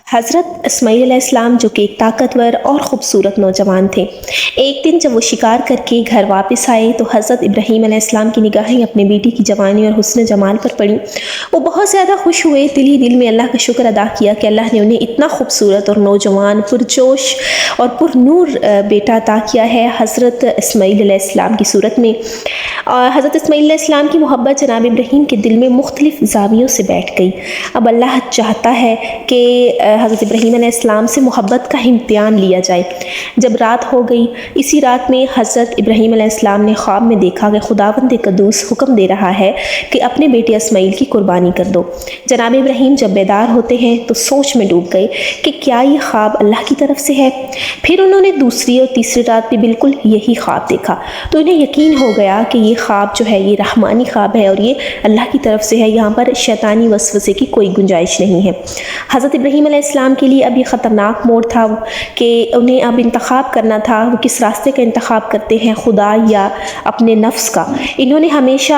حضرت اسماعیل علیہ السلام جو کہ ایک طاقتور اور خوبصورت نوجوان تھے، ایک دن جب وہ شکار کر کے گھر واپس آئے تو حضرت ابراہیم علیہ السلام کی نگاہیں اپنے بیٹی کی جوانی اور حسن جمال پر پڑیں۔ وہ بہت زیادہ خوش ہوئے، دل ہی دل میں اللہ کا شکر ادا کیا کہ اللہ نے انہیں اتنا خوبصورت اور نوجوان، پرجوش اور پر نور بیٹا عطا کیا ہے حضرت اسماعیل علیہ السلام کی صورت میں۔ حضرت اسماعیل علیہ السلام کی محبت جناب ابراہیم کے دل میں مختلف زاویوں سے بیٹھ گئی۔ اب اللہ چاہتا ہے کہ حضرت ابراہیم علیہ السلام سے محبت کا امتحان لیا جائے۔ جب رات ہو گئی، اسی رات میں حضرت ابراہیم علیہ السلام نے خواب میں دیکھا کہ خداوند قدوس حکم دے رہا ہے کہ اپنے بیٹے اسماعیل کی قربانی کر دو۔ جناب ابراہیم جب بیدار ہوتے ہیں تو سوچ میں ڈوب گئے کہ کیا یہ خواب اللہ کی طرف سے ہے؟ پھر انہوں نے دوسری اور تیسری رات بھی بالکل یہی خواب دیکھا، تو انہیں یقین ہو گیا کہ یہ خواب جو ہے یہ رحمانی خواب ہے اور یہ اللہ کی طرف سے ہے، یہاں پر شیطانی وسوسے کی کوئی گنجائش نہیں ہے۔ حضرت ابراہیم علیہ السلام کے لیے اب یہ خطرناک موڑ تھا کہ انہیں اب انتخاب کرنا تھا، وہ کس راستے کا انتخاب کرتے ہیں، خدا یا اپنے نفس کا۔ انہوں نے ہمیشہ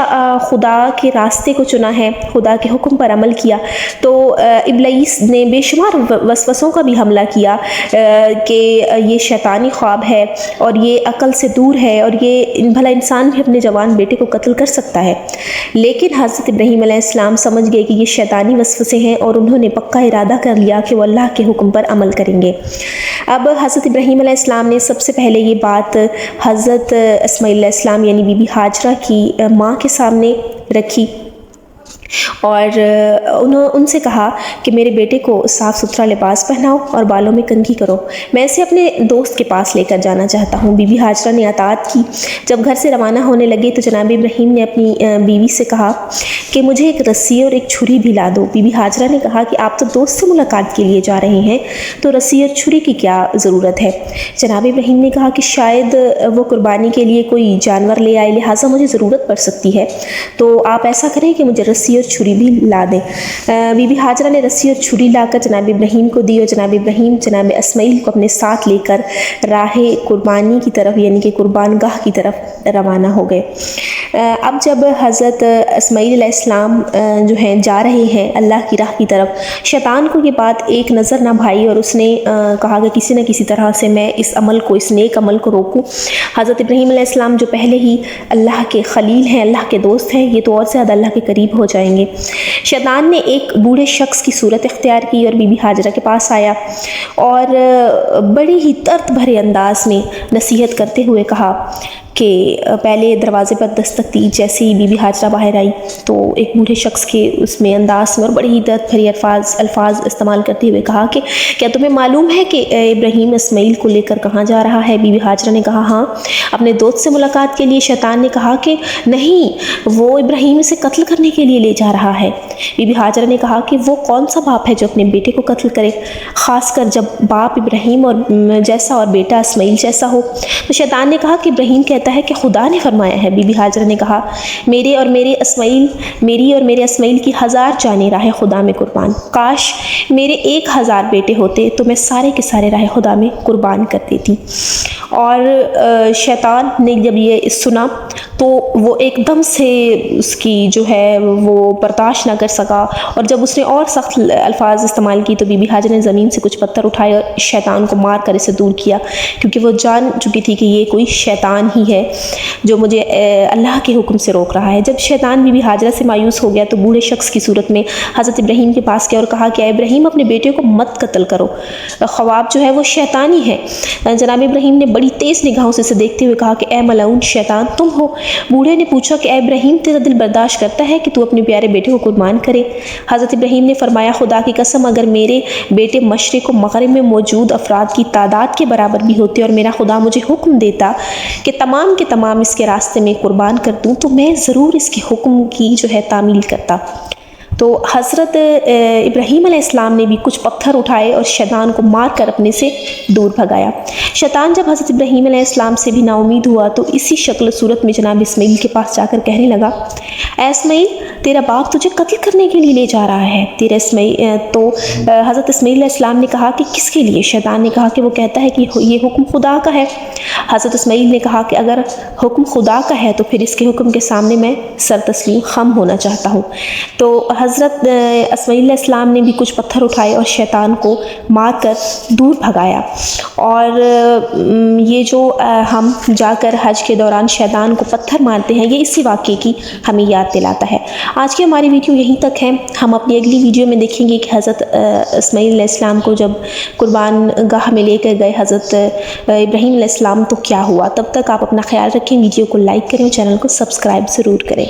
خدا کے راستے کو چنا ہے، خدا کے حکم پر عمل کیا، تو ابلیس نے بے شمار وسوسوں کا بھی حملہ کیا کہ یہ شیطانی خواب ہے اور یہ عقل سے دور ہے اور یہ بھلا انسان بھی اپنے جوان بیٹے کو قتل کر سکتا ہے۔ لیکن حضرت ابراہیم علیہ السلام سمجھ گئے کہ یہ شیطانی وسوسے ہیں اور انہوں نے پکا ارادہ کر لیا کہ وہ اللہ کے حکم پر عمل کریں گے۔ اب حضرت ابراہیم علیہ السلام نے سب سے پہلے یہ بات حضرت اسماعیل علیہ السلام یعنی بی بی ہاجرہ کی ماں کے سامنے رکھی اور ان سے کہا کہ میرے بیٹے کو صاف ستھرا لباس پہناؤ اور بالوں میں کنگھی کرو، میں اسے اپنے دوست کے پاس لے کر جانا چاہتا ہوں۔ بی بی ہاجرہ نے اطاعت کی۔ جب گھر سے روانہ ہونے لگے تو جناب ابراہیم نے اپنی بیوی سے کہا کہ مجھے ایک رسی اور ایک چھری بھی لا دو۔ بی بی ہاجرہ نے کہا کہ آپ تو دوست سے ملاقات کے لیے جا رہے ہیں تو رسی اور چھری کی کیا ضرورت ہے؟ جناب ابراہیم نے کہا کہ شاید وہ قربانی کے لیے کوئی جانور لے آئے، لہٰذا مجھے ضرورت پڑ سکتی ہے، تو آپ ایسا کریں کہ مجھے رسی اور چھری بھی لا دیں۔ بی بی ہاجرہ نے رسی اور چھری لا کر جناب ابراہیم کو دی اور جناب ابراہیم جناب اسماعیل کو اپنے ساتھ لے کر راہ قربانی کی طرف یعنی کہ قربان گاہ کی طرف روانہ ہو گئے۔ اب جب حضرت اسماعیل علیہ السلام جو ہیں جا رہے ہیں اللہ کی راہ کی طرف، شیطان کو یہ بات ایک نظر نہ بھائی اور اس نے کہا کہ کسی نہ کسی طرح سے میں اس نیک عمل کو روکوں۔ حضرت ابراہیم علیہ السلام جو پہلے ہی اللہ کے خلیل ہیں، اللہ کے دوست ہیں، یہ تو اور زیادہ اللہ کے قریب ہو جائیں گے۔ شیطان نے ایک بوڑھے شخص کی صورت اختیار کی اور بی بی ہاجرہ کے پاس آیا اور بڑی ہی درد بھرے انداز میں نصیحت کرتے ہوئے کہا کہ پہلے دروازے پر دستک دی۔ جیسے ہی بی بی ہاجرہ باہر آئی تو ایک بوڑھے شخص کے اس میں انداز میں اور بڑی ہی درد بھری الفاظ استعمال کرتے ہوئے کہا کہ کیا تمہیں معلوم ہے کہ ابراہیم اسماعیل کو لے کر کہاں جا رہا ہے؟ بی بی ہاجرہ نے کہا ہاں، اپنے دوست سے ملاقات کے لیے۔ شیطان نے کہا کہ نہیں، وہ ابراہیم سے قتل کرنے کے لیے لے جا رہا ہے۔ بی بی ہاجرہ نے کہا کہ وہ کون سا باپ ہے جو اپنے بیٹے کو قتل کرے، خاص کر جب باپ ابراہیم جیسا اور بیٹا اسماعیل جیسا ہو؟ تو شیطان نے کہا کہ ابراہیم کہتا ہے کہ خدا نے فرمایا ہے۔ بی بی ہاجرہ نے کہا میری اور میرے اسماعیل کی 1000 جانیں راہ خدا میں قربان، کاش میرے 1000 بیٹے ہوتے تو میں سارے کے سارے راہ خدا میں قربان کر دیتی۔ اور شیطان نے جب یہ سنا تو وہ ایک دم سے اس کی جو ہے وہ برداشت نہ کر سکا اور جب اس نے اور سخت الفاظ استعمال کی تو بی بی ہاجرہ نے زمین سے کچھ پتھر اٹھائے اور شیطان کو مار کر اسے دور کیا، کیونکہ وہ جان چکی تھی کہ یہ کوئی شیطان ہی ہے جو مجھے اللہ کے حکم سے روک رہا ہے۔ جب شیطان بی بی ہاجرہ سے مایوس ہو گیا تو بوڑھے شخص کی صورت میں حضرت ابراہیم کے پاس گیا اور کہا کہ اے ابراہیم، اپنے بیٹے کو مت قتل کرو، خواب جو ہے وہ شیطانی ہے۔ جناب ابراہیم نے بڑی تیز نگاہوں سے اسے دیکھتے ہوئے کہا کہ اے ملعون شیطان، تم ہو؟ بوڑھے نے پوچھا کہ اے ابراہیم، تیرا دل برداشت کرتا ہے کہ تو اپنے پیارے بیٹے کو قربان کرے؟ حضرت ابراہیم نے فرمایا خدا کی قسم، اگر میرے بیٹے مشرق و مغرب میں موجود افراد کی تعداد کے برابر بھی ہوتے اور میرا خدا مجھے حکم دیتا کہ تمام کے تمام اس کے راستے میں قربان کر دوں تو میں ضرور اس کے حکم کی جو ہے تعمیل کرتا۔ تو حضرت ابراہیم علیہ السلام نے بھی کچھ پتھر اٹھائے اور شیطان کو مار کر اپنے سے دور بھگایا۔ شیطان جب حضرت ابراہیم علیہ السلام سے بھی نا امید ہوا تو اسی شکل و صورت میں جناب اسماعیل کے پاس جا کر کہنے لگا اے اسماعیل، تیرا باپ تجھے قتل کرنے کے لیے لے جا رہا ہے۔ تو حضرت اسماعیل علیہ السلام نے کہا کہ کس کے لیے؟ شیطان نے کہا کہ وہ کہتا ہے کہ یہ حکم خدا کا ہے۔ حضرت اسماعیل نے کہا کہ اگر حکم خدا کا ہے تو پھر اس کے حکم کے سامنے میں سر تسلیم خم ہونا چاہتا ہوں۔ تو حضرت اسماعیل علیہ السلام نے بھی کچھ پتھر اٹھائے اور شیطان کو مار کر دور بھگایا، اور یہ جو ہم جا کر حج کے دوران شیطان کو پتھر مارتے ہیں، یہ اسی واقعے کی ہمیں یاد دلاتا ہے۔ آج کی ہماری ویڈیو یہیں تک ہے، ہم اپنی اگلی ویڈیو میں دیکھیں گے کہ حضرت اسماعیل علیہ السلام کو جب قربان گاہ میں لے کر گئے حضرت ابراہیم علیہ السلام تو کیا ہوا۔ تب تک آپ اپنا خیال رکھیں، ویڈیو کو لائک کریں اور چینل کو سبسکرائب ضرور کریں۔